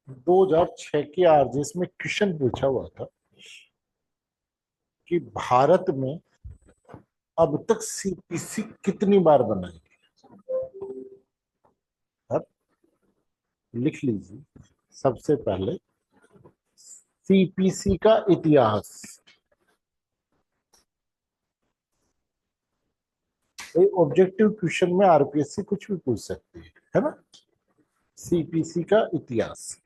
2006 के आरजेस में क्वेश्चन पूछा हुआ था कि भारत में अब तक सीपीसी कितनी बार बनाई। अब लिख लीजिए सबसे पहले सीपीसी का इतिहास। ऑब्जेक्टिव क्वेश्चन में आरपीएससी कुछ भी पूछ सकती है ना। सीपीसी का इतिहास।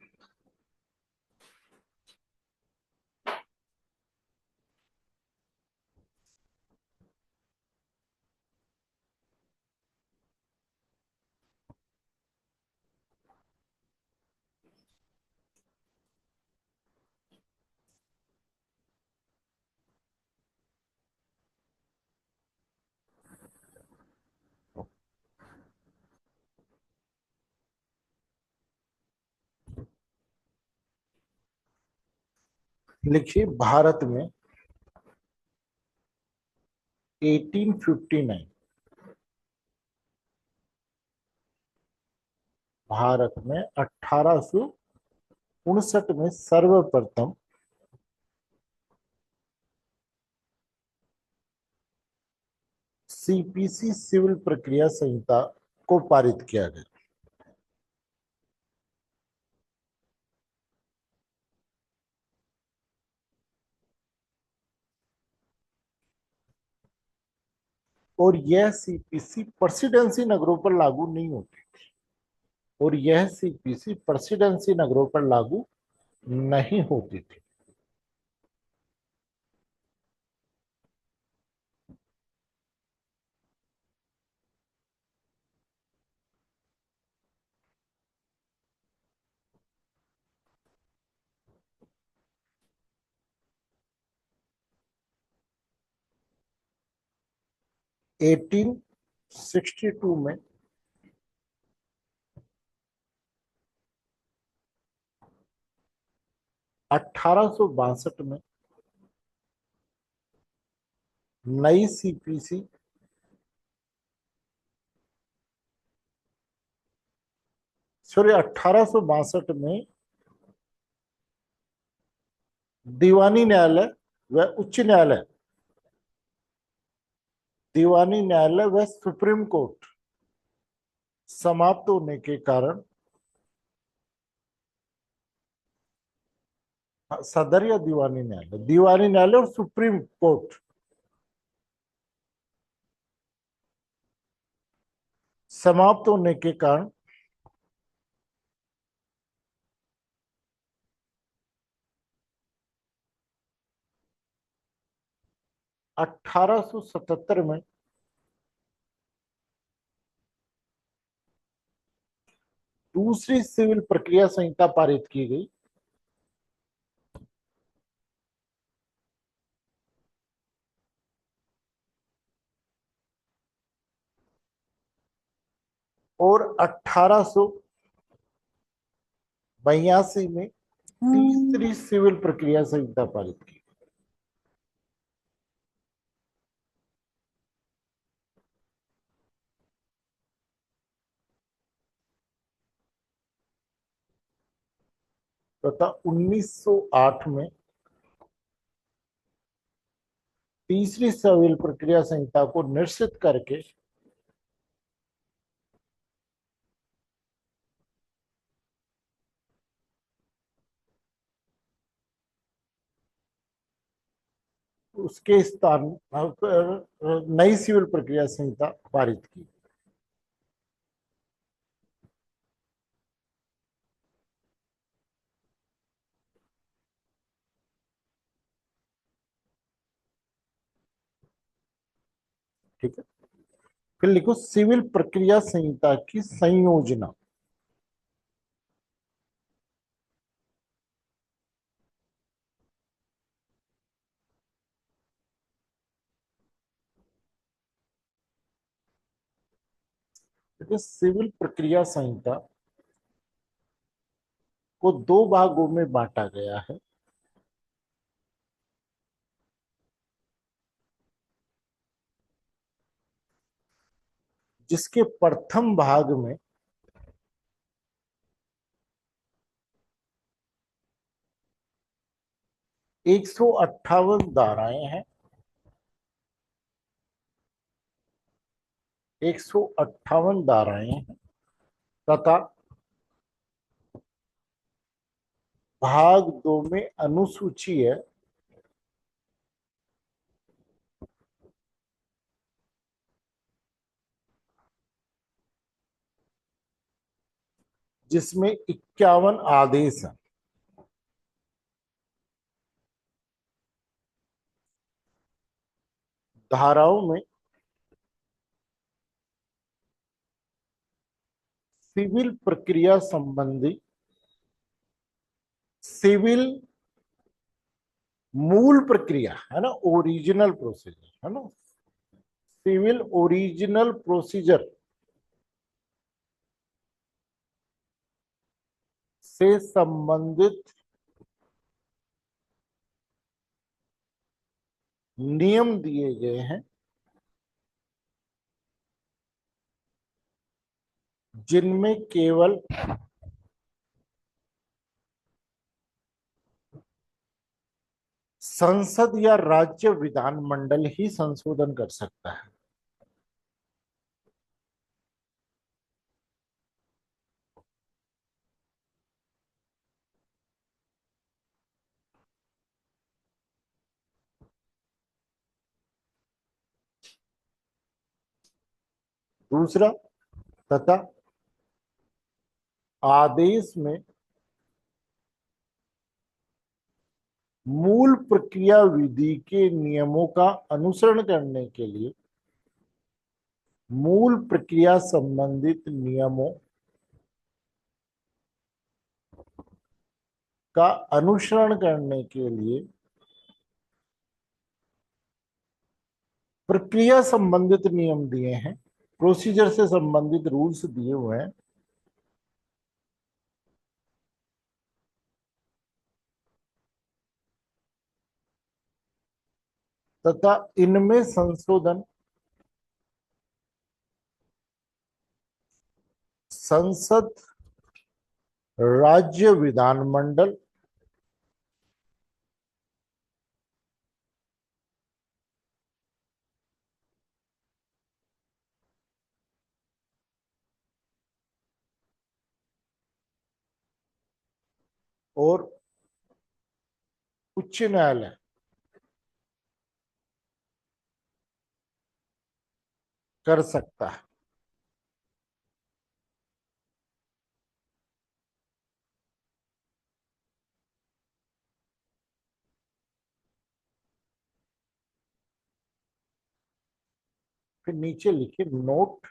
लिखिए भारत में 1859। भारत में 1859 में सर्वप्रथम सीपीसी सिविल प्रक्रिया संहिता को पारित किया गया। और यह सीपीसी प्रेसिडेंसी नगरों पर लागू नहीं होती। और यह सीपीसी प्रेसिडेंसी नगरों पर लागू नहीं होती थी। 1862 में 1862 में नई सीपीसी सॉरी 1862 में दीवानी न्यायालय व उच्च न्यायालय, दीवानी न्यायालय व सुप्रीम कोर्ट समाप्त होने के कारण सदर या दीवानी न्यायालय और सुप्रीम कोर्ट समाप्त होने के कारण 1877 में दूसरी सिविल प्रक्रिया संहिता पारित की गई। और 1882 में तीसरी सिविल प्रक्रिया संहिता पारित की। तथा 1908 में तीसरी सिविल प्रक्रिया संहिता को निश्चित करके उसके स्थान पर नई सिविल प्रक्रिया संहिता पारित की। ठीक है, फिर लिखो सिविल प्रक्रिया संहिता की संयोजना। देखिए सिविल प्रक्रिया संहिता को दो भागों में बांटा गया है। जिसके प्रथम भाग में 158 धाराएं हैं, 158 धाराएं हैं तथा भाग 2 में अनुसूची है जिसमें 51 आदेश हैं। धाराओं में सिविल प्रक्रिया संबंधी, सिविल मूल प्रक्रिया है ना, ओरिजिनल प्रोसीजर है ना, सिविल ओरिजिनल प्रोसीजर से संबंधित नियम दिए गए हैं जिनमें केवल संसद या राज्य विधानमंडल ही संशोधन कर सकता है। दूसरा, तथा आदेश में मूल प्रक्रिया विधि के नियमों का अनुसरण करने के लिए मूल प्रक्रिया संबंधित नियमों का अनुसरण करने के लिए प्रक्रिया संबंधित नियम दिए हैं, प्रोसीजर से संबंधित रूल्स दिए हुए हैं तथा इनमें संशोधन संसद, राज्य विधानमंडल और उच्च न्यायालय कर सकता है। फिर नीचे लिखिए नोट,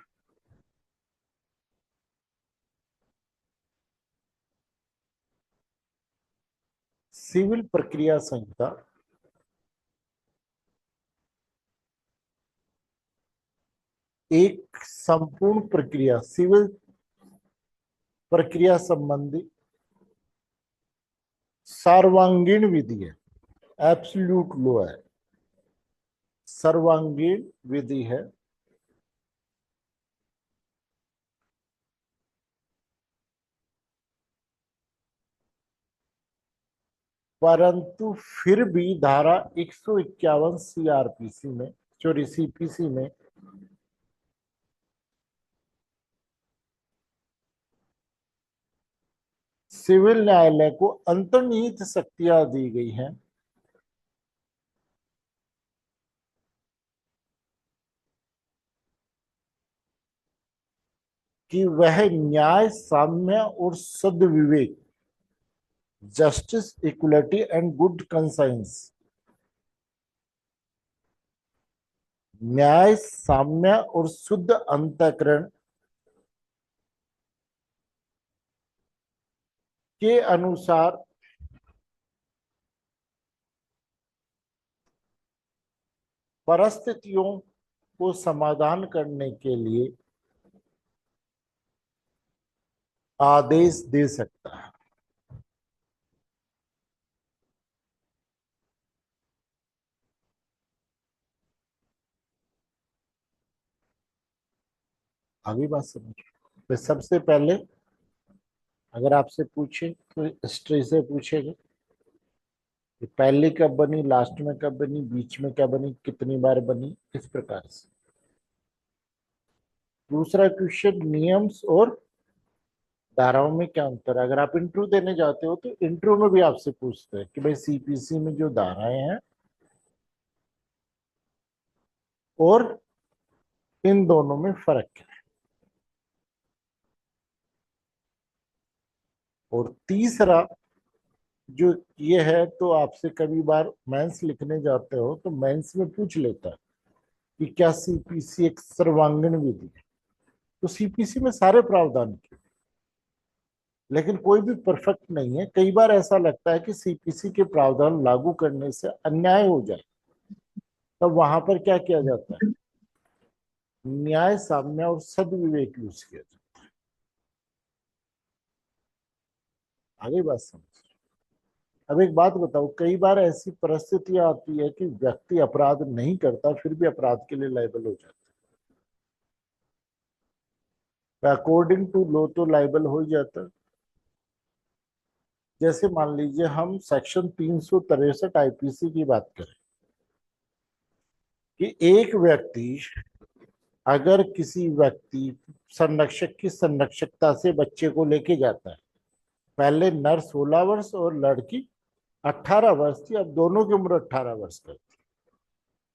सिविल प्रक्रिया संहिता एक संपूर्ण प्रक्रिया, सिविल प्रक्रिया संबंधी सर्वांगीण विधि है, एब्सोल्यूट लॉ है, सर्वांगीण विधि है परंतु फिर भी धारा 151 सीआरपीसी में, सॉरी सीपीसी में सिविल न्यायालय को अंतर्निहित शक्तियां दी गई हैं कि वह न्याय, साम्य और सद्विवेक, justice, equality and good conscience, न्याय, साम्य और शुद्ध अंतःकरण के अनुसार परिस्थितियों को समाधान करने के लिए आदेश दे सकता है। आगे बात समझ, तो सबसे पहले अगर आपसे पूछे तो हिस्ट्री से पूछेगा, कि पहले कब बनी, लास्ट में कब बनी, बीच में क्या बनी, कितनी बार बनी, इस प्रकार से। दूसरा क्वेश्चन, नियम्स और धाराओं में क्या अंतर है। अगर आप इंटरव्यू देने जाते हो तो इंटरव्यू में भी आपसे पूछते हैं कि भाई सीपीसी में जो धाराएं हैं और इन दोनों में फर्क क्या है। और तीसरा जो ये है, तो आपसे कभी बार मेंस लिखने जाते हो तो मेंस में पूछ लेता है कि क्या सीपीसी एक सर्वांगीण विधि है। तो सीपीसी में सारे प्रावधान किए, लेकिन कोई भी परफेक्ट नहीं है। कई बार ऐसा लगता है कि सीपीसी के प्रावधान लागू करने से अन्याय हो जाए, तब वहां पर क्या किया जाता है, न्याय, साम्य और सदविवेक यूज किया जाता है। आगे बात समझ। अब एक बात बताओ, कई बार ऐसी परिस्थितियां आती है कि व्यक्ति अपराध नहीं करता फिर भी अपराध के लिए लायबल हो जाता है, अकॉर्डिंग टू लॉ तो लायबल हो ही जाता है। जैसे मान लीजिए हम सेक्शन 363 आईपीसी की बात करें कि एक व्यक्ति अगर किसी व्यक्ति संरक्षक की संरक्षकता से बच्चे को लेके जाता है, पहले नर 16 वर्ष और लड़की 18 वर्ष थी, अब दोनों की उम्र 18 वर्ष कर दी।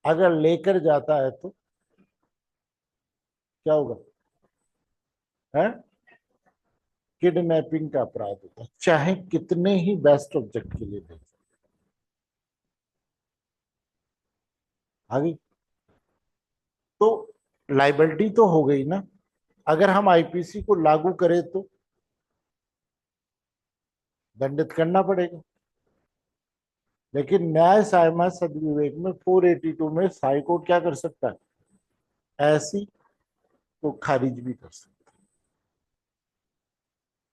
अगर लेकर जाता है तो क्या होगा, है किडनैपिंग का अपराध होता है, चाहे कितने ही बेस्ट ऑब्जेक्ट के लिए दे। आगे तो लाइबिलिटी तो हो गई ना। अगर हम आईपीसी को लागू करें तो दंडित करना पड़ेगा। लेकिन न्याय सायमा सदविवेक में 482 में हाई कोर्ट क्या कर सकता है, ऐसी को खारिज भी कर सकता है।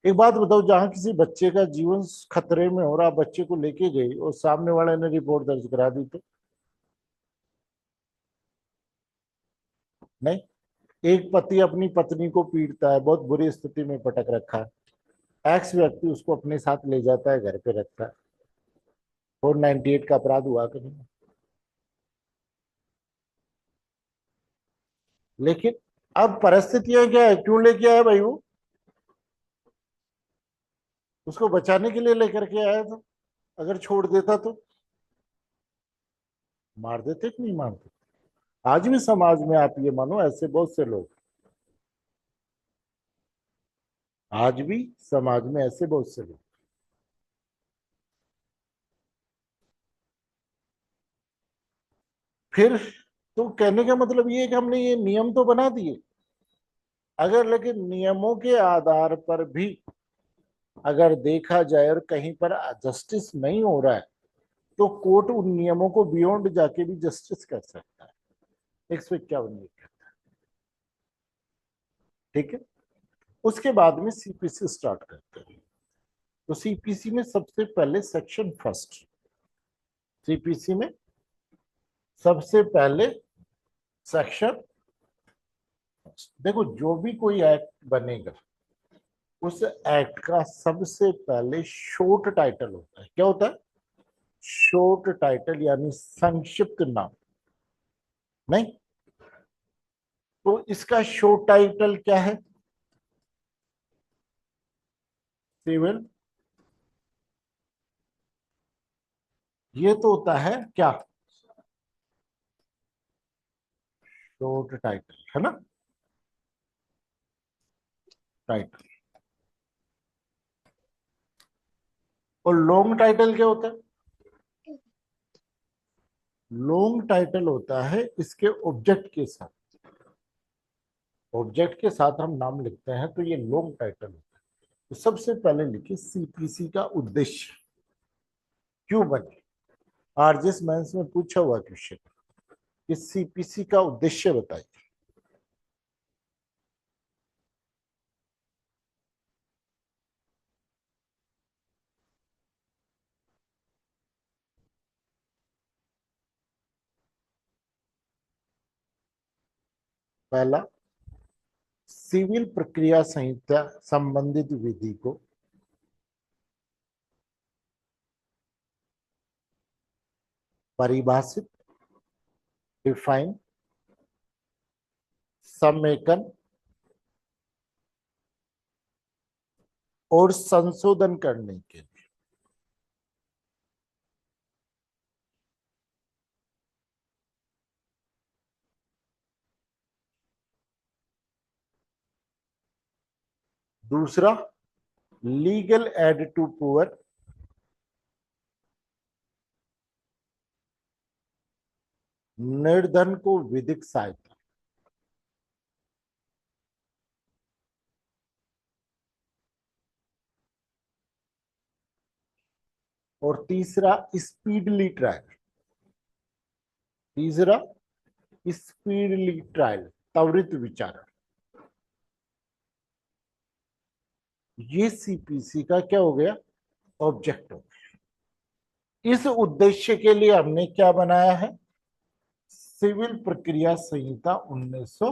एक बात बताओ, जहां किसी बच्चे का जीवन खतरे में हो रहा, बच्चे को लेके गई और सामने वाले ने रिपोर्ट दर्ज करा दी तो नहीं। एक पति अपनी पत्नी को पीटता है, बहुत बुरी स्थिति में पटक रखा है, एक्स व्यक्ति उसको अपने साथ ले जाता है, घर पे रखता है, 498 का अपराध हुआ कि नहीं। लेकिन अब परिस्थितियां क्या है, क्यों लेके आया भाई, वो उसको बचाने के लिए लेकर के आया था। अगर छोड़ देता तो मार देते कि नहीं मारते। आज भी समाज में आप ये मानो ऐसे बहुत से लोग, आज भी समाज में ऐसे बहुत से लोग। फिर तो कहने का मतलब ये है कि हमने ये नियम तो बना दिए, अगर लेकिन नियमों के आधार पर भी अगर देखा जाए और कहीं पर जस्टिस नहीं हो रहा है, तो कोर्ट उन नियमों को बियॉन्ड जाके भी जस्टिस कर सकता है। 151 ये कहता है। ठीक है। उसके बाद में सीपीसी स्टार्ट करते हैं। तो सीपीसी में सबसे पहले सेक्शन फर्स्ट, सीपीसी में सबसे पहले सेक्शन, देखो जो भी कोई एक्ट बनेगा उस एक्ट का सबसे पहले शॉर्ट टाइटल होता है। क्या होता है, शॉर्ट टाइटल, यानी संक्षिप्त नाम। नहीं, तो इसका शॉर्ट टाइटल क्या है, सिविल। ये तो होता है क्या, शॉर्ट टाइटल, है ना, टाइटल। और लॉन्ग टाइटल क्या होता है, लॉन्ग टाइटल होता है इसके ऑब्जेक्ट के साथ, ऑब्जेक्ट के साथ हम नाम लिखते हैं तो ये लॉन्ग टाइटल होता है। तो सबसे पहले लिखिए सीपीसी का उद्देश्य क्यों बने। आरजेएस मेंस में पूछा हुआ क्वेश्चन, कि सीपीसी का उद्देश्य बताइए। पहला, सिविल प्रक्रिया संहिता संबंधित विधि को परिभाषित, डिफाइन, समेकन और संशोधन करने के लिए। दूसरा, लीगल एड टू पुअर, निर्धन को विधिक सहायता। और तीसरा, स्पीडली ट्रायल। तीसरा, स्पीडली ट्रायल, त्वरित विचारण। ये सीपीसी का क्या हो गया? ऑब्जेक्ट हो गया। इस उद्देश्य के लिए हमने क्या बनाया है? सिविल प्रक्रिया संहिता 1900।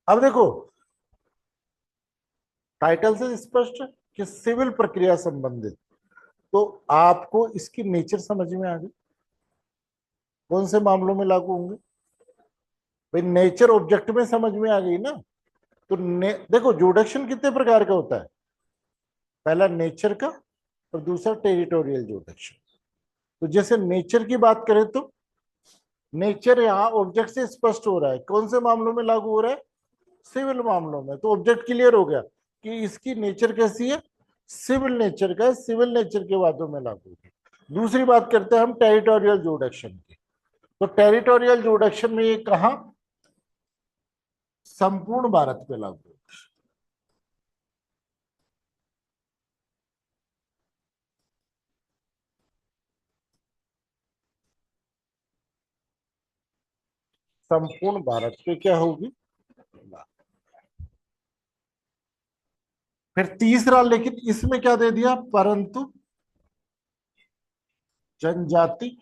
अब देखो, टाइटल से स्पष्ट है कि सिविल प्रक्रिया संबंधित, तो आपको इसकी नेचर समझ में आ गई, कौन से मामलों में लागू होंगे। भाई नेचर ऑब्जेक्ट में समझ में आ गई ना। तो देखो, जुडिक्शन कितने प्रकार का होता है? पहला नेचर का और दूसरा टेरिटोरियल जुडिक्शन। तो जैसे नेचर की बात करें तो नेचर यहाँ ऑब्जेक्ट से स्पष्ट हो रहा है, कौन से मामलों में लागू हो रहा है? सिविल मामलों में। तो ऑब्जेक्ट क्लियर हो गया कि इसकी नेचर कैसी है, सिविल नेचर का है, सिविल नेचर के वादों में लागू होगी। दूसरी बात करते हैं हम टेरिटोरियल जुडिक्शन की। तो टेरिटोरियल जुडिक्शन में ये कहा, संपूर्ण भारत पे लागू होगी। संपूर्ण भारत पे क्या होगी? फिर तीसरा, लेकिन इसमें क्या दे दिया? परंतु जनजाति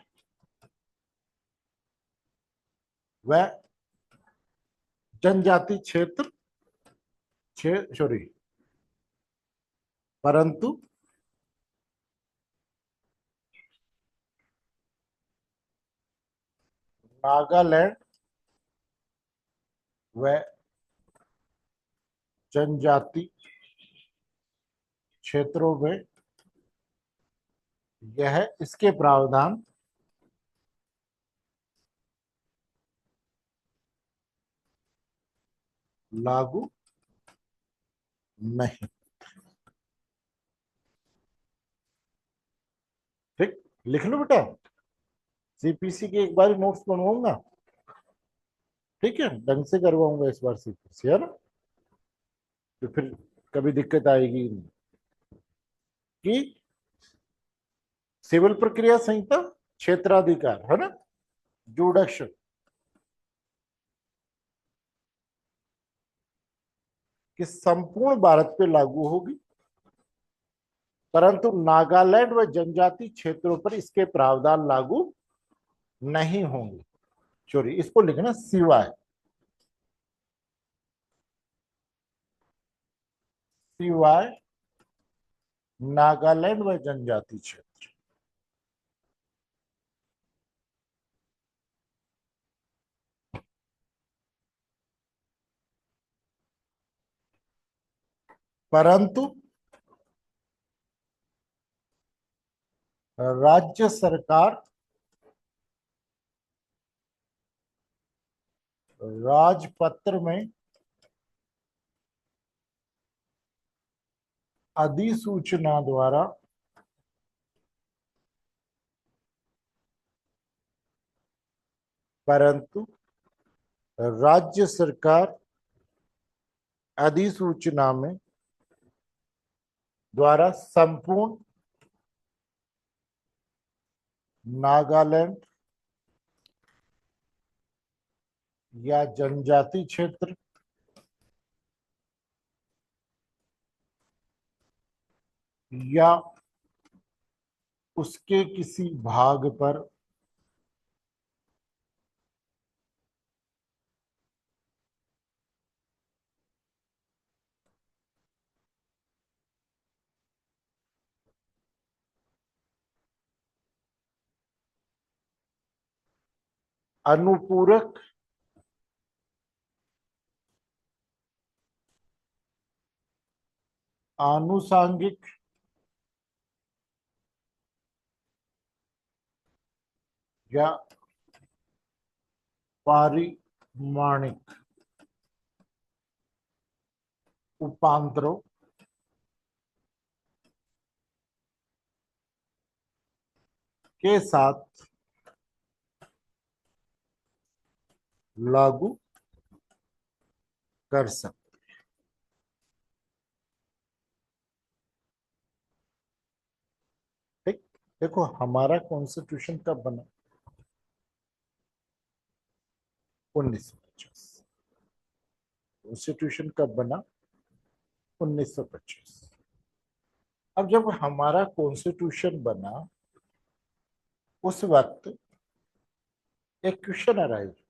व जनजाति क्षेत्र सॉरी, परंतु नागालैंड व जनजाति क्षेत्रों में यह इसके प्रावधान लागू नहीं। ठीक, लिख लो बेटा, सीपीसी के एक बार नोट्स बनवाऊंगा, ठीक है, ढंग से करवाऊंगा इस बार सीपीसी, है ना। तो फिर कभी दिक्कत आएगी नहीं कि सिविल प्रक्रिया संहिता, क्षेत्राधिकार, है ना, जुडिक्शन, कि संपूर्ण भारत पे लागू होगी, परंतु नागालैंड व जनजाति क्षेत्रों पर इसके प्रावधान लागू नहीं होंगे। सॉरी, इसको लिखना सिवाय, सिवाय नागालैंड व जनजाति क्षेत्र। परंतु राज्य सरकार राजपत्र में अधिसूचना द्वारा परंतु राज्य सरकार अधिसूचना में द्वारा संपूर्ण नागालैंड या जनजाति क्षेत्र या उसके किसी भाग पर अनुपूरक आनुषांगिक या पारिमाणिक उपांतरों के साथ लागू कर सकते। ठीक, देखो हमारा कॉन्स्टिट्यूशन कब बना? 1950। कॉन्स्टिट्यूशन कब बना? 1925। अब जब हमारा कॉन्स्टिट्यूशन बना उस वक्त एक क्वेश्चन अराइज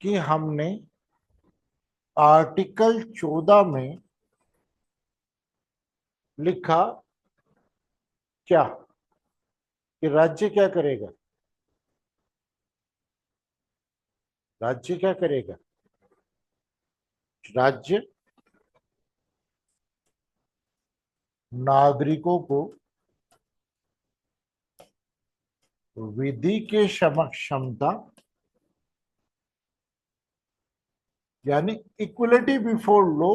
कि हमने आर्टिकल 14 में लिखा क्या कि राज्य क्या करेगा? राज्य क्या करेगा? राज्य नागरिकों को विधि के समक्षमता यानी इक्वलिटी बिफोर लॉ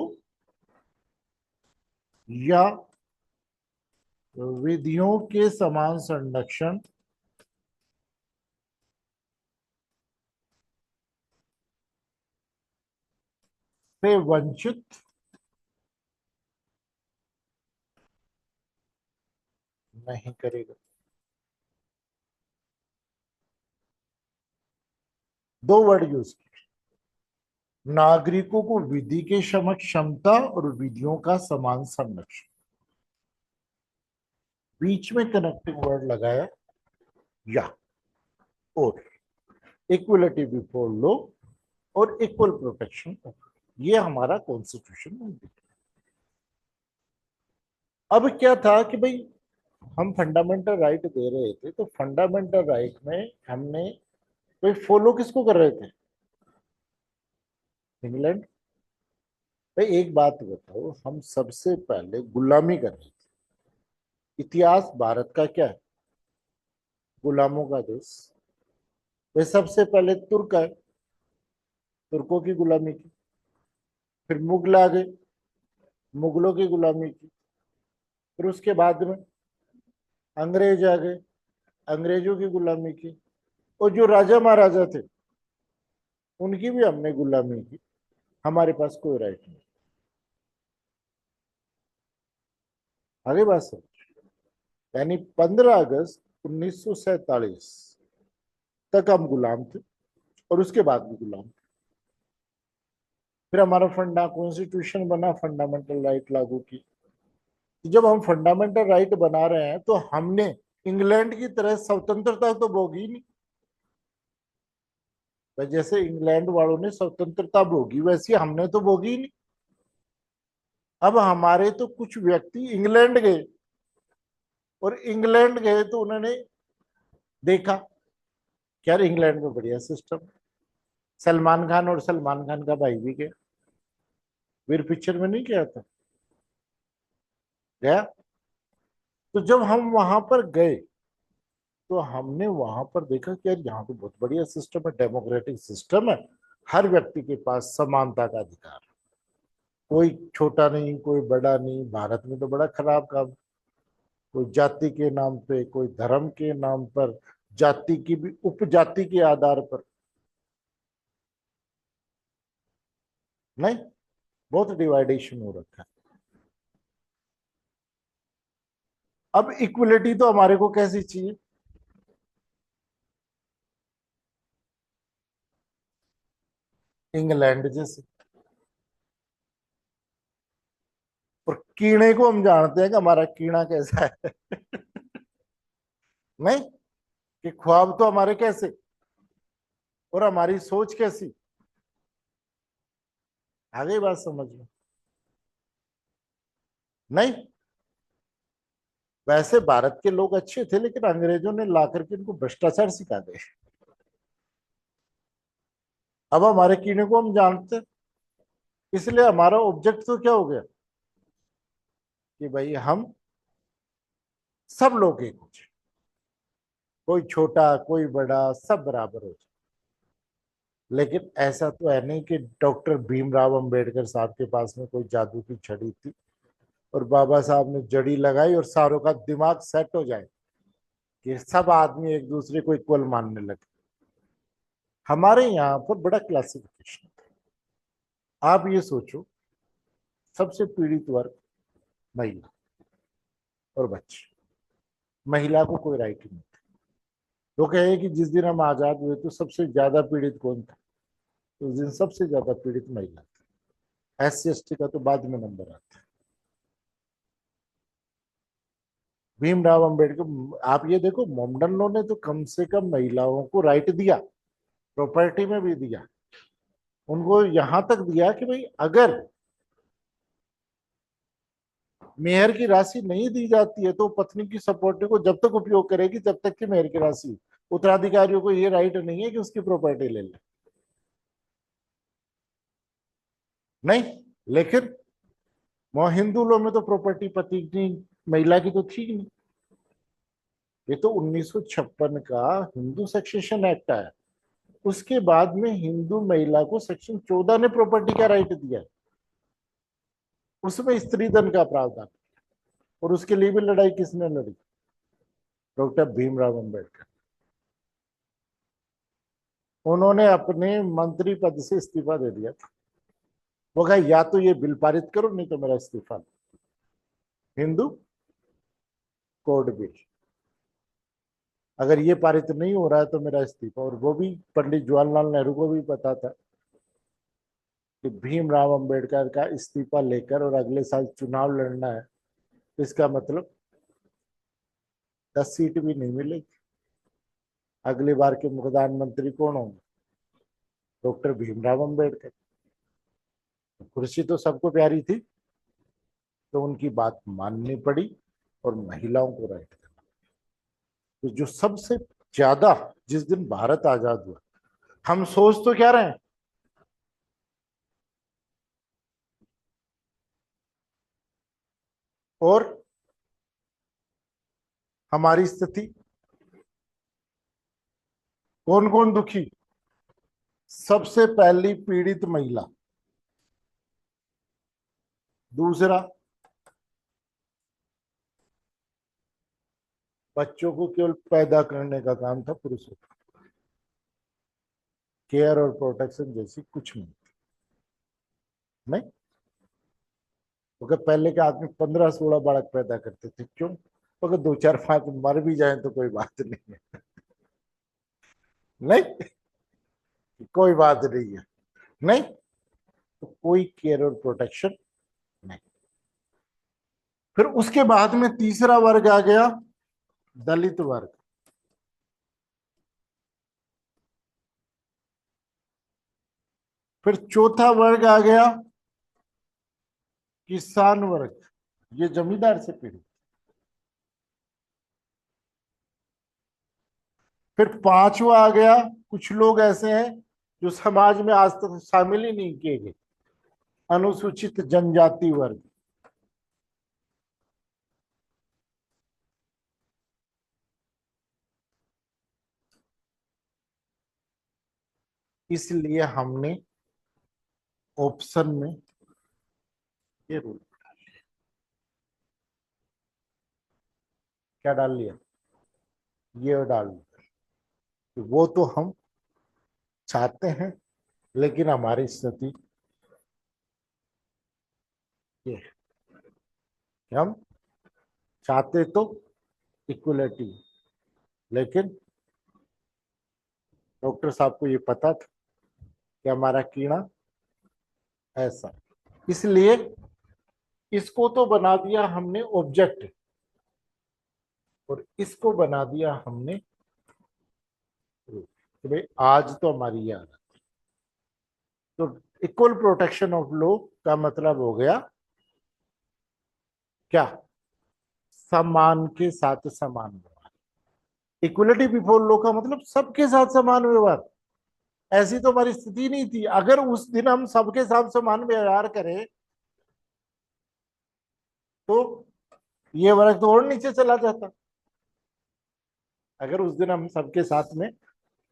या विधियों के समान संरक्षण से वंचित नहीं करेगा। दो वर्ड यूज किए, नागरिकों को विधि के समक्ष क्षमता और विधियों का समान संरक्षण। बीच में कनेक्टिंग वर्ड लगाया या और इक्वलिटी बिफोर लॉ और इक्वल प्रोटेक्शन। ये हमारा कॉन्स्टिट्यूशन में। अब क्या था कि भाई हम फंडामेंटल राइट दे रहे थे तो फंडामेंटल राइट में हमने भाई फॉलो किसको कर रहे थे? इंग्लैंड। भाई एक बात बताओ, हम सबसे पहले गुलामी कर रहे थे। इतिहास भारत का क्या है? गुलामों का देश। वे सबसे पहले तुर्क आए, तुर्कों की गुलामी की। फिर मुगल आ गए, मुगलों की गुलामी की। फिर उसके बाद में अंग्रेज आ गए, अंग्रेजों की गुलामी की। और जो राजा महाराजा थे उनकी भी हमने गुलामी की। हमारे पास कोई राइट नहीं। आगे बात समझ। यानी 15 अगस्त 1947 तक हम गुलाम थे और उसके बाद भी गुलाम थे। फिर हमारा फंडा कॉन्स्टिट्यूशन बना, फंडामेंटल राइट लागू की। जब हम फंडामेंटल राइट बना रहे हैं तो हमने इंग्लैंड की तरह स्वतंत्रता तो भोगी नहीं। तो जैसे इंग्लैंड वालों ने स्वतंत्रता भोगी वैसी हमने तो भोगी नहीं। अब हमारे तो कुछ व्यक्ति इंग्लैंड गए और इंग्लैंड गए तो उन्होंने देखा कि यार इंग्लैंड में बढ़िया सिस्टम। सलमान खान और सलमान खान का भाई भी गया, वीर पिक्चर में नहीं गया था? गया। तो जब हम वहां पर गए तो हमने वहां पर देखा कि यार यहाँ तो बहुत बढ़िया सिस्टम है, डेमोक्रेटिक सिस्टम है। हर व्यक्ति के पास समानता का अधिकार है। कोई छोटा नहीं, कोई बड़ा नहीं। भारत में तो बड़ा खराब काम। कोई जाति के नाम पे, कोई धर्म के नाम पर, जाति की भी उपजाति के आधार पर नहीं, बहुत डिवाइडेशन हो रखा है। अब इक्वलिटी तो हमारे को कैसी चाहिए? इंग्लैंड जैसे। और कीड़े को हम जानते हैं कि हमारा कीड़ा कैसा है। नहीं, कि ख्वाब तो हमारे कैसे और हमारी सोच कैसी। आगे बात समझ लो। नहीं, वैसे भारत के लोग अच्छे थे, लेकिन अंग्रेजों ने ला करके इनको भ्रष्टाचार सिखा दे। अब हमारे कीड़े को हम जानते हैं, इसलिए हमारा ऑब्जेक्ट तो क्या हो गया कि भाई हम सब लोग एक हो जाए, कोई छोटा कोई बड़ा सब बराबर हो जाए। लेकिन ऐसा तो है नहीं कि डॉक्टर भीमराव अंबेडकर साहब के पास में कोई जादू की छड़ी थी और बाबा साहब ने जड़ी लगाई और सारों का दिमाग सेट हो जाए कि सब आदमी एक दूसरे को इक्वल मानने लगे। हमारे यहाँ पर बड़ा क्लासिफिकेशन था। आप ये सोचो, सबसे पीड़ित वर्ग महिला और बच्चे। महिला को कोई राइट नहीं था। वो कहे कि जिस दिन हम आजाद हुए तो सबसे ज्यादा पीड़ित कौन था, तो उस दिन सबसे ज्यादा पीड़ित महिला थी। SC ST का तो बाद में नंबर आता है। भीमराव अंबेडकर, आप ये देखो, मोमडन लॉ ने तो कम से कम महिलाओं को राइट दिया, प्रॉपर्टी में भी दिया। उनको यहां तक दिया कि भाई अगर मेहर की राशि नहीं दी जाती है तो पत्नी की सपोर्टी को जब तक उपयोग करेगी जब तक कि मेहर की राशि, उत्तराधिकारियों को ये राइट नहीं है कि उसकी प्रॉपर्टी ले ले। नहीं, लेकिन हिंदू लॉ में तो प्रॉपर्टी पति की, महिला की तो थी ही नहीं। ये तो 1956 का हिंदू सक्सेशन एक्ट आया, उसके बाद में हिंदू महिला को सेक्शन 14 ने प्रॉपर्टी का राइट दिया। उसमें स्त्री धन का प्रावधान, और उसके लिए भी लड़ाई किसने लड़ी? डॉक्टर भीमराव अंबेडकर। उन्होंने अपने मंत्री पद से इस्तीफा दे दिया था। वो कहा या तो ये बिल पारित करो नहीं तो मेरा इस्तीफा। हिंदू कोड बिल, अगर ये पारित नहीं हो रहा है तो मेरा इस्तीफा। और वो भी पंडित जवाहरलाल नेहरू को भी पता था कि भीमराव अंबेडकर का इस्तीफा लेकर और अगले साल चुनाव लड़ना है, इसका मतलब 10 सीट भी नहीं मिलेगी। अगली बार के प्रधानमंत्री कौन होंगे? डॉक्टर भीमराव अंबेडकर। कुर्सी तो सबको प्यारी थी, तो उनकी बात माननी पड़ी और महिलाओं को राइट करना। तो जो सबसे ज्यादा, जिस दिन भारत आजाद हुआ, हम सोच तो क्या रहे हैं, और हमारी स्थिति, कौन कौन दुखी? सबसे पहली पीड़ित महिला। दूसरा, बच्चों को केवल पैदा करने का काम था पुरुषों का, केयर और प्रोटेक्शन जैसी कुछ नहीं। नहीं, क्योंकि पहले के आदमी 15-16 बालक पैदा करते थे। क्यों? अगर 2-4-5 मर भी जाए तो कोई बात नहीं है। नहीं, कोई बात नहीं है। नहीं, तो कोई केयर और प्रोटेक्शन नहीं। फिर उसके बाद में तीसरा वर्ग आ गया, दलित वर्ग। फिर चौथा वर्ग आ गया किसान वर्ग, ये जमींदार से पीड़ित। फिर पांचवा आ गया, कुछ लोग ऐसे हैं जो समाज में आज तक शामिल ही नहीं किए गए, अनुसूचित जनजाति वर्ग। इसलिए हमने ऑप्शन में ये रूल क्या डाल लिया, ये डाल लिया। वो तो हम चाहते हैं, लेकिन हमारी स्थिति ये है कि हम चाहते तो इक्वलिटी, लेकिन डॉक्टर साहब को ये पता था कि हमारा कीड़ा ऐसा, इसलिए इसको तो बना दिया हमने ऑब्जेक्ट, और इसको बना दिया हमने proof, कि भाई आज तो हमारी ये हालत। तो इक्वल प्रोटेक्शन ऑफ लॉ का मतलब हो गया क्या? समान के साथ समान व्यवहार। इक्वलिटी बिफोर लॉ का मतलब सबके साथ समान व्यवहार। ऐसी तो हमारी स्थिति नहीं थी। अगर उस दिन हम सबके साथ समान व्यवहार करें तो ये वर्ग तो और नीचे चला जाता। अगर उस दिन हम सबके साथ में,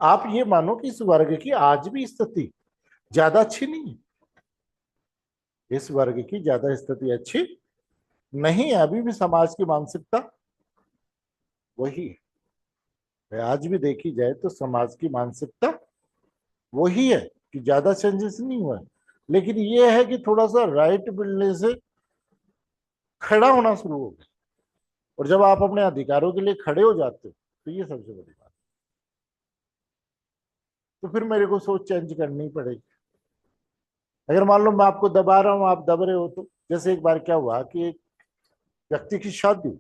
आप ये मानो कि इस वर्ग की आज भी स्थिति ज्यादा अच्छी नहीं है। इस वर्ग की ज्यादा स्थिति अच्छी नहीं है। अभी भी समाज की मानसिकता वही है। आज भी देखी जाए तो समाज की मानसिकता वही है कि ज्यादा चेंजेस नहीं हुआ है। लेकिन ये है कि थोड़ा सा राइट मिलने से खड़ा होना शुरू हो गया। और जब आप अपने अधिकारों के लिए खड़े हो जाते हो तो ये सबसे बड़ी बात। तो फिर मेरे को सोच चेंज करनी पड़ेगी। अगर मान लो मैं आपको दबा रहा हूं, आप दब रहे हो, तो जैसे एक बार क्या हुआ कि एक व्यक्ति की शादी,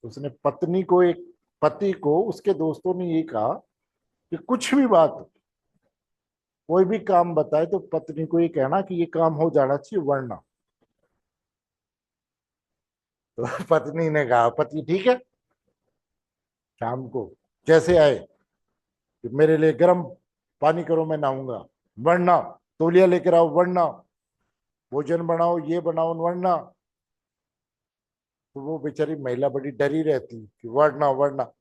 उसने पत्नी को, एक पति को उसके दोस्तों ने ये कहा कि कुछ भी बात हो, कोई भी काम बताए तो पत्नी को ये कहना कि ये काम हो जाना चाहिए वरना। तो पत्नी ने कहा, पति ठीक है, शाम को जैसे आए कि मेरे लिए गर्म पानी करो मैं नहाऊंगा, वरना तौलिया लेकर आओ, वरना भोजन बनाओ, ये बनाओ, वरना। तो वो बेचारी महिला बड़ी डरी रहती कि वरना वरना।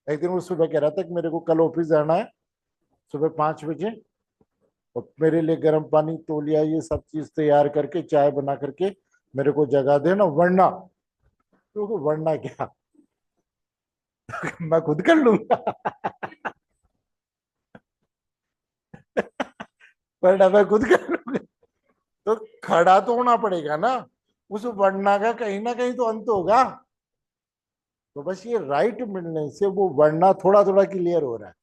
एक दिन वो सुबह कह रहा था कि मेरे को कल ऑफिस जाना है सुबह 5 बजे, और मेरे लिए गर्म पानी, तौलिया, ये सब चीज तैयार करके, चाय बना करके मेरे को जगा देना, वरना। तो वरना क्या? मैं खुद कर लूंगा। वरना मैं खुद कर लूंगा। तो खड़ा तो होना पड़ेगा ना, उस वरना का कहीं ना कहीं तो अंत होगा। तो बस ये राइट मिलने से वो वरना थोड़ा थोड़ा क्लियर हो रहा है।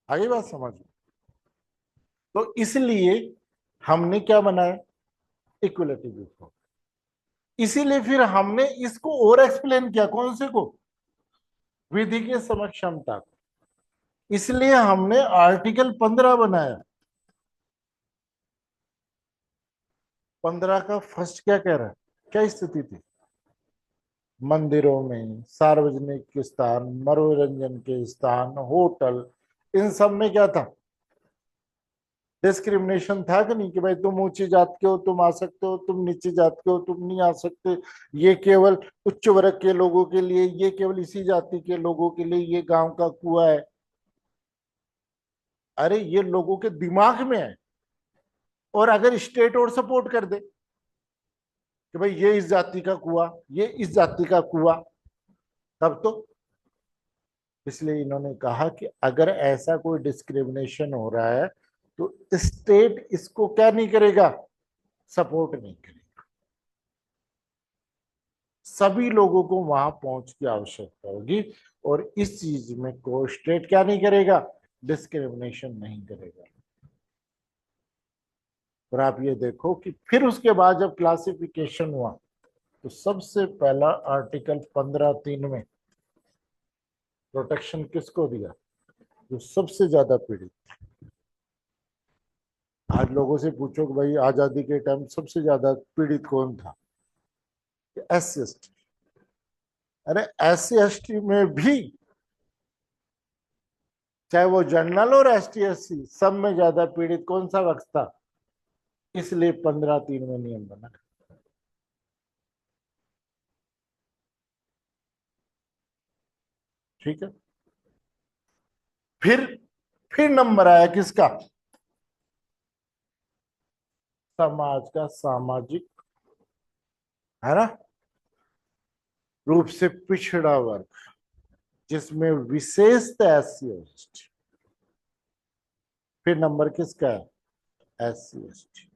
आगे बात समझ में? तो इसलिए हमने क्या बनाया? Equality before. इसीलिए फिर हमने इसको और एक्सप्लेन किया, कौन से को? विधि के समक्षमता को। इसलिए हमने आर्टिकल 15 बनाया। 15 का फर्स्ट क्या कह रहा है? क्या स्थिति थी? मंदिरों में, सार्वजनिक स्थान, मनोरंजन के स्थान, होटल, इन सब में क्या था? डिस्क्रिमिनेशन था कि नहीं, कि भाई तुम ऊंची जात के हो तुम आ सकते हो, तुम नीची जात के हो तुम नहीं आ सकते, ये केवल उच्च वर्ग के लोगों के लिए, ये केवल इसी जाति के लोगों के लिए, ये गांव का कुआं है। अरे ये लोगों के दिमाग में है। और अगर स्टेट और सपोर्ट कर दे कि भाई ये इस जाति का कुआं, ये इस जाति का कुआं, तब तो। इसलिए इन्होंने कहा कि अगर ऐसा कोई डिस्क्रिमिनेशन हो रहा है तो स्टेट इसको क्या नहीं करेगा? सपोर्ट नहीं करेगा। सभी लोगों को वहां पहुंच की आवश्यकता होगी। और इस चीज में को स्टेट क्या नहीं करेगा? डिस्क्रिमिनेशन नहीं करेगा। और आप ये देखो कि फिर उसके बाद जब क्लासिफिकेशन हुआ तो सबसे पहला आर्टिकल 15(3) में प्रोटेक्शन किसको दिया? जो सबसे ज्यादा पीड़ित। आज लोगों से पूछो कि भाई आजादी के टाइम सबसे ज्यादा पीड़ित कौन था? SC ST। अरे SC ST में भी, चाहे वो जनरल और ST SC, सब में ज्यादा पीड़ित कौन सा वर्ग था? इसलिए 15(3) में नियम बना। ठीक है। फिर फिर नंबर आया किसका? समाज का सामाजिक, है ना, रूप से पिछड़ा वर्ग, जिसमें विशेषता SC ST। फिर नंबर किसका है? SC ST।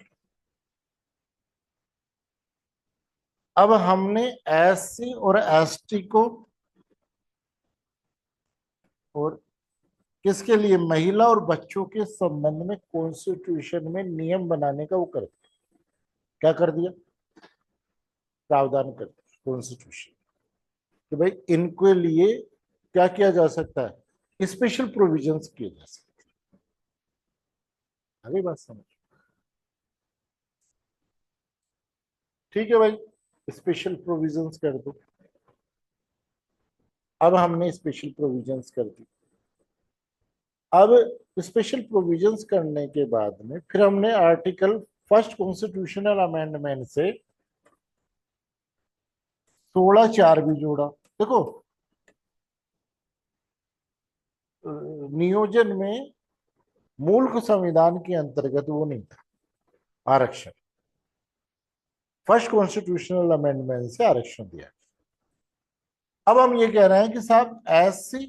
अब हमने SC और ST को, और किसके लिए? महिला और बच्चों के संबंध में कॉन्स्टिट्यूशन में नियम बनाने का वो कर दिया। क्या कर दिया? प्रावधान कर दिया कॉन्स्टिट्यूशन कि भाई इनके लिए क्या किया जा सकता है? स्पेशल प्रोविजंस किए जा सकते हैं। अभी बात समझ? ठीक है भाई। स्पेशल प्रोविजंस कर दो। अब हमने स्पेशल प्रोविजंस कर दी। अब स्पेशल प्रोविजंस करने के बाद में फिर हमने आर्टिकल फर्स्ट कॉन्स्टिट्यूशनल अमेंडमेंट से 16(4) भी जोड़ा। देखो नियोजन में मूल संविधान के अंतर्गत वो नहीं था आरक्षण, फर्स्ट कॉन्स्टिट्यूशनल अमेंडमेंट से आरक्षण दिया। अब हम ये कह रहे हैं कि साहब एससी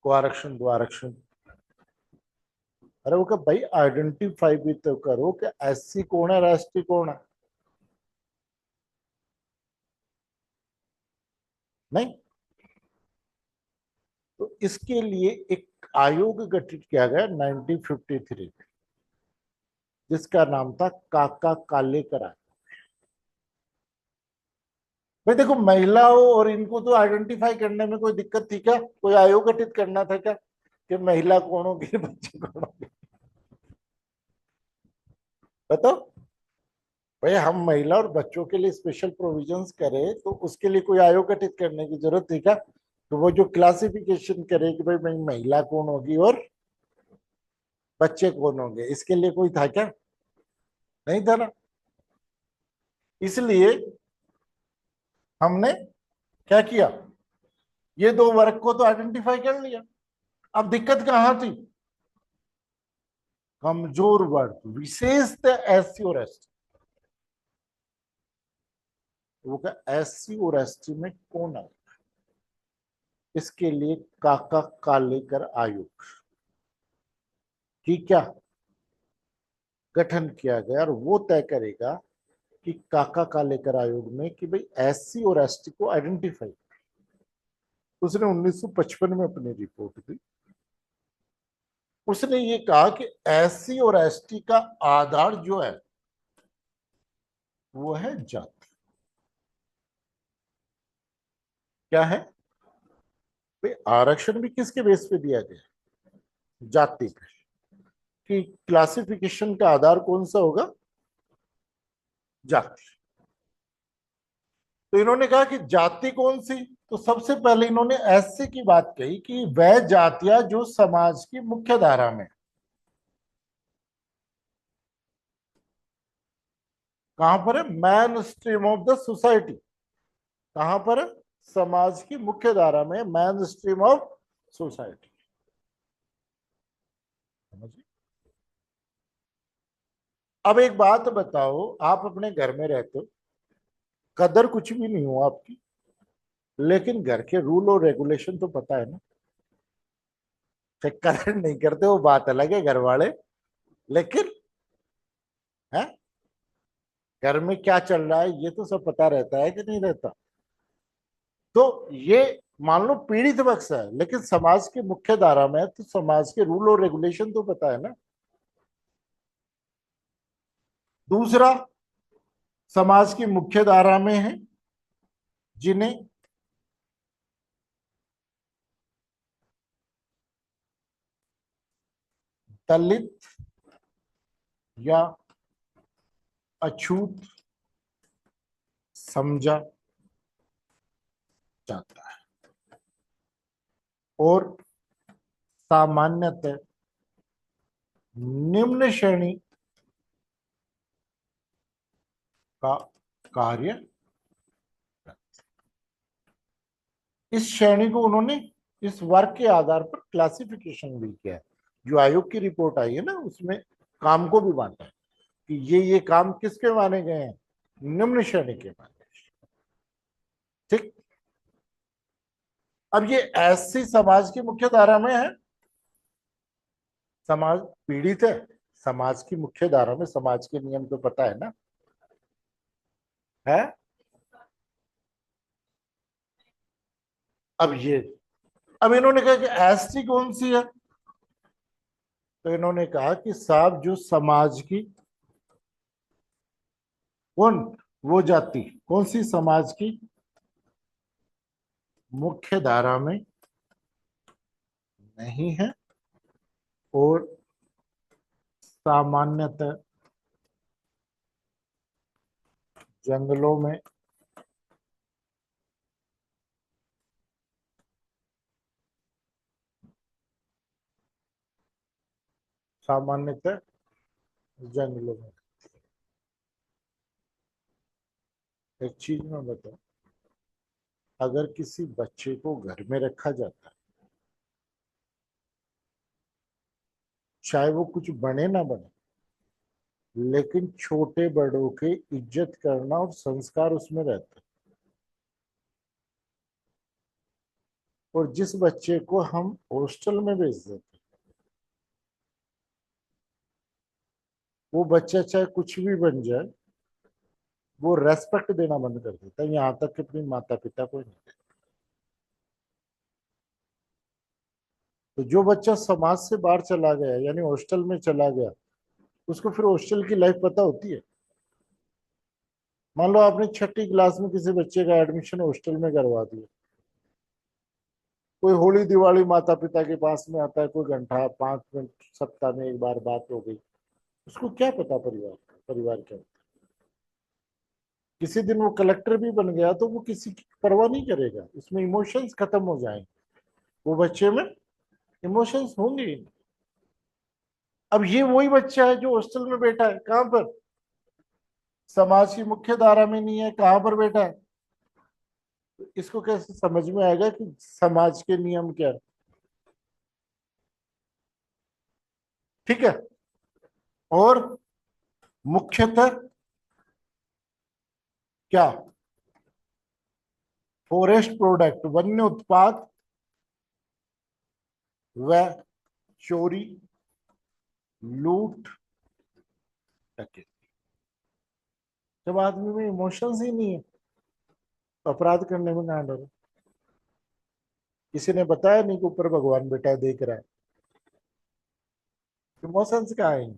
को आरक्षण दो, आरक्षण। अरे वो क्या भाई, आइडेंटिफाई भी तो करो कि एससी कौन है, राष्ट्रीय कौन है। नहीं, तो इसके लिए एक आयोग गठित किया गया 1953 में, जिसका नाम था काका कालेकर आयोग। भाई देखो, महिलाओं और इनको तो आइडेंटिफाई करने में कोई दिक्कत थी क्या? कोई आयोग गठित करना था क्या कि महिला कौन होगी, बच्चे कौन होंगे? बताओ भाई, हम महिला और बच्चों के लिए स्पेशल प्रोविजंस करें तो उसके लिए कोई आयोग गठित करने की जरूरत थी क्या? तो वो जो क्लासिफिकेशन करे कि भाई महिला कौन होगी और बच्चे कौन होंगे, इसके लिए कोई था क्या? नहीं था ना। इसलिए हमने क्या किया, ये दो वर्ग को तो आइडेंटिफाई कर लिया। अब दिक्कत कहां थी? कमजोर वर्ग, विशेषतः एससी और एसटी। वो क्या, एससी और एसटी में कौन है? इसके लिए काका कालेकर आयोग की क्या गठन किया गया, और वो तय करेगा कि काका कालेकर आयोग में कि भाई एससी और एसटी को आइडेंटिफाई। उसने 1955 में अपनी रिपोर्ट दी। उसने ये कहा कि एससी और एसटी का आधार जो है वो है जाति। क्या है भाई? आरक्षण भी किसके बेस पे दिया गया? जाति पे। कि क्लासिफिकेशन का आधार कौन सा होगा? जाति। तो इन्होंने कहा कि जाति कौन सी, तो सबसे पहले इन्होंने एससी की बात कही कि वह जातियां जो समाज की मुख्य धारा में। कहां पर है? Man stream of the society. कहां पर है? समाज की मुख्य धारा में, मैन स्ट्रीम ऑफ सोसाइटी। समझिए। अब एक बात बताओ, आप अपने घर में रहते हो, कदर कुछ भी नहीं हो आपकी, लेकिन घर के रूल और रेगुलेशन तो पता है ना। कदर नहीं करते वो बात अलग है, घर वाले, लेकिन है घर में क्या चल रहा है ये तो सब पता रहता है कि नहीं रहता? तो ये मान लो पीड़ित पक्ष है, लेकिन समाज की मुख्य धारा में है, तो समाज के रूल और रेगुलेशन तो पता है ना। दूसरा, समाज की मुख्य धारा में है जिन्हें दलित या अछूत समझा जाता है, और सामान्यतः निम्न श्रेणी का कार्य। इस श्रेणी को उन्होंने इस वर्ग के आधार पर क्लासिफिकेशन भी किया है। जो आयोग की रिपोर्ट आई है ना, उसमें काम को भी बांटा है कि ये काम किसके माने गए हैं? निम्न श्रेणी के माने। ठीक। अब ये एससी समाज की मुख्य धारा में है, समाज पीड़ित है, समाज की मुख्य धारा में, समाज के नियम तो पता है ना। है। अब ये, अब इन्होंने कहा कि एसटी कौन सी है, तो इन्होंने कहा कि साहब जो समाज की, कौन, वो जाति कौन सी समाज की मुख्य धारा में नहीं है, और सामान्यतः जंगलों में सामान्यतः जंगलों में। एक चीज मैं बताऊं, अगर किसी बच्चे को घर में रखा जाता है, चाहे वो कुछ बने ना बने, लेकिन छोटे बड़ों के इज्जत करना और संस्कार उसमें रहता है। और जिस बच्चे को हम हॉस्टल में भेज देते, वो बच्चा चाहे कुछ भी बन जाए, वो रेस्पेक्ट देना बंद कर देता है, यहाँ तक कि अपने माता पिता को नहीं देता। तो जो बच्चा समाज से बाहर चला गया, यानी हॉस्टल में चला गया, उसको फिर हॉस्टल की लाइफ पता होती है। मान लो आपने छठी क्लास में किसी बच्चे का एडमिशन हॉस्टल में करवा दिया, कोई होली दिवाली माता पिता के पास में आता है, कोई घंटा 5 मिनट सप्ताह में एक बार बात हो गई, उसको क्या पता परिवार परिवार क्या होता है। किसी दिन वो कलेक्टर भी बन गया तो वो किसी की परवाह नहीं करेगा, उसमें इमोशंस खत्म हो जाएंगे, वो बच्चे में इमोशंस होंगे ही नहीं। अब ये वही बच्चा है जो हॉस्टल में बैठा है, कहां पर, समाज की मुख्य धारा में नहीं है, कहां पर बैठा है। तो इसको कैसे समझ में आएगा कि समाज के नियम क्या है। ठीक है। और मुख्यतः क्या, फॉरेस्ट प्रोडक्ट, वन्य उत्पाद व चोरी, लूट, डकैती। जब आदमी में इमोशंस ही नहीं है, तो अपराध करने में कहां डरो। किसी ने बताया नहीं कि ऊपर भगवान बेटा देख रहा है, इमोशंस कहाँ आएंगे।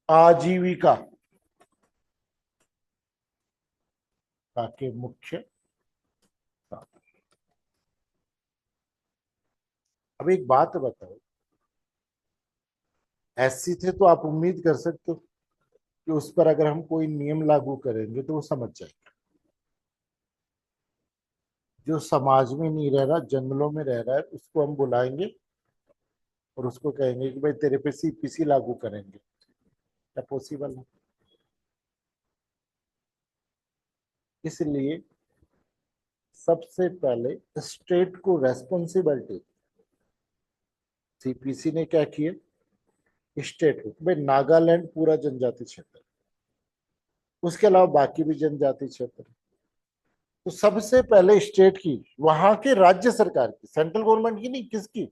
आजीविका के मुख्य साधन। अब एक बात बताओ, ऐसी थे तो आप उम्मीद कर सकते हो कि उस पर अगर हम कोई नियम लागू करेंगे तो वो समझ जाएगा। जो समाज में नहीं रह रहा, जंगलों में रह रहा है, उसको हम बुलाएंगे और उसको कहेंगे कि भाई तेरे पे सीपीसी लागू करेंगे, क्या पॉसिबल है। इसलिए सबसे पहले स्टेट को रेस्पॉन्सिबिलिटी, सीपीसी ने क्या किया, स्टेट को, भाई नागालैंड पूरा जनजाति क्षेत्र, उसके अलावा बाकी भी जनजाति क्षेत्र, तो सबसे पहले स्टेट की, वहां के राज्य सरकार की, सेंट्रल गवर्नमेंट की नहीं, किसकी,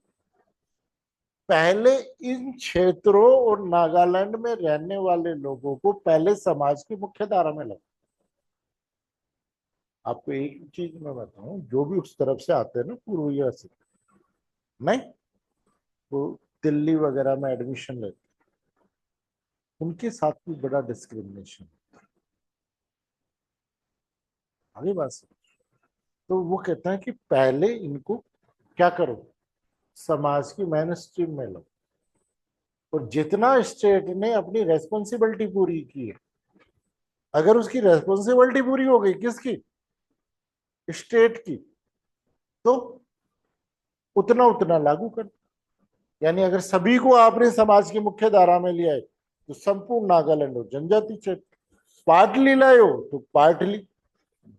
पहले इन क्षेत्रों और नागालैंड में रहने वाले लोगों को पहले समाज की मुख्य धारा में लो। आपको एक चीज मैं बताऊं, जो भी उस तरफ से आते हैं ना, पूर्वी से, नहीं, वो दिल्ली वगैरह में एडमिशन लेते, उनके साथ भी बड़ा डिस्क्रिमिनेशन। आगे बात से, तो वो कहता है कि पहले इनको क्या करो, समाज की मेन स्ट्रीम में लो। और जितना स्टेट ने अपनी रेस्पॉन्सिबिलिटी पूरी की है, अगर उसकी रेस्पॉन्सिबिलिटी पूरी हो गई, किसकी, स्टेट की, तो उतना उतना लागू कर। यानी अगर सभी को आपने समाज की मुख्य धारा में लिया है, तो संपूर्ण नागालैंड हो जनजाति क्षेत्र, पार्टली लाए हो तो पार्टली,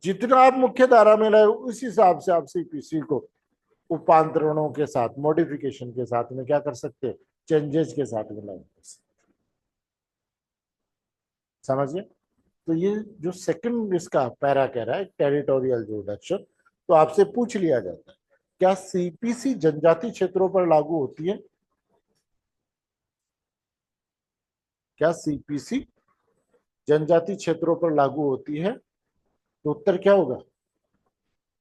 जितना आप मुख्य धारा में लाए हो उस हिसाब से आप सीपीसी को उपांतरणों के साथ, मॉडिफिकेशन के साथ में क्या कर सकते हैं, चेंजेस के साथ में लागू कर सकते। समझिए। तो ये जो सेकंड इसका पैरा कह रहा है, टेरिटोरियल रिडक्शन, तो आपसे पूछ लिया जाता है क्या सीपीसी जनजाति क्षेत्रों पर लागू होती है, क्या सीपीसी जनजाति क्षेत्रों पर लागू होती है, तो उत्तर क्या होगा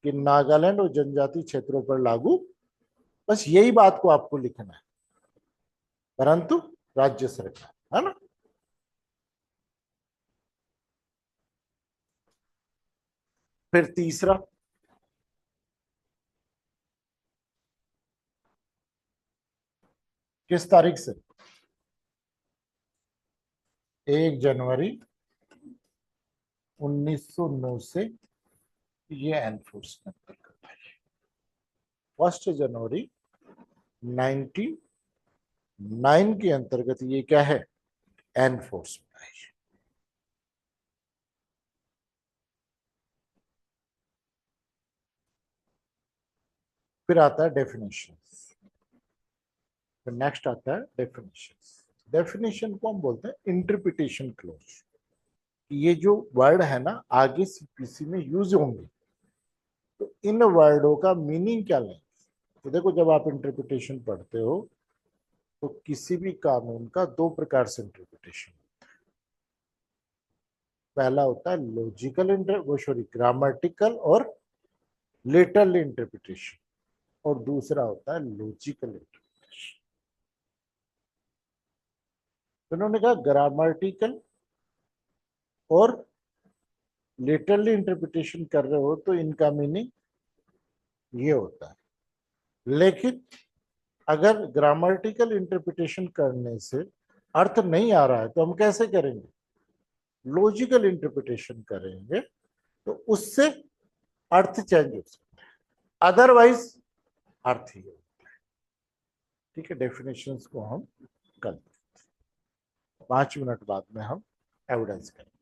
कि नागालैंड और जनजाति क्षेत्रों पर लागू, बस यही बात को आपको लिखना है, परंतु राज्य सरकार, है ना। फिर तीसरा, किस तारीख से, 1 जनवरी 1909 से ये एनफोर्समेंट अंतर्गत है। 1 जनवरी 1909 के अंतर्गत ये क्या है, एनफोर्समेंट है। फिर आता है डेफिनेशंस। फिर नेक्स्ट आता है डेफिनेशंस। डेफिनेशन को हम बोलते हैं इंटरप्रिटेशन क्लोज। ये जो वर्ड है ना आगे सीपीसी में यूज होंगे, तो इन वर्डों का मीनिंग क्या लें। तो देखो जब आप इंटरप्रिटेशन पढ़ते हो तो किसी भी कानून का दो प्रकार से इंटरप्रिटेशन, पहला होता है लॉजिकल ग्रामेटिकल और लिटरल इंटरप्रिटेशन, और दूसरा होता है लॉजिकल इंटरप्रिटेशन। तो उन्होंने कहा ग्रामेटिकल और लिटरली इंटरप्रिटेशन कर रहे हो तो इनका मीनिंग ये होता है, लेकिन अगर ग्रामेटिकल इंटरप्रिटेशन करने से अर्थ नहीं आ रहा है तो हम कैसे करेंगे, लॉजिकल इंटरप्रिटेशन करेंगे, तो उससे अर्थ चेंज हो सकता है, अदरवाइज अर्थ ही होता है। ठीक है, डेफिनेशंस को हम कल 5 मिनट बाद में हम एविडेंस करेंगे।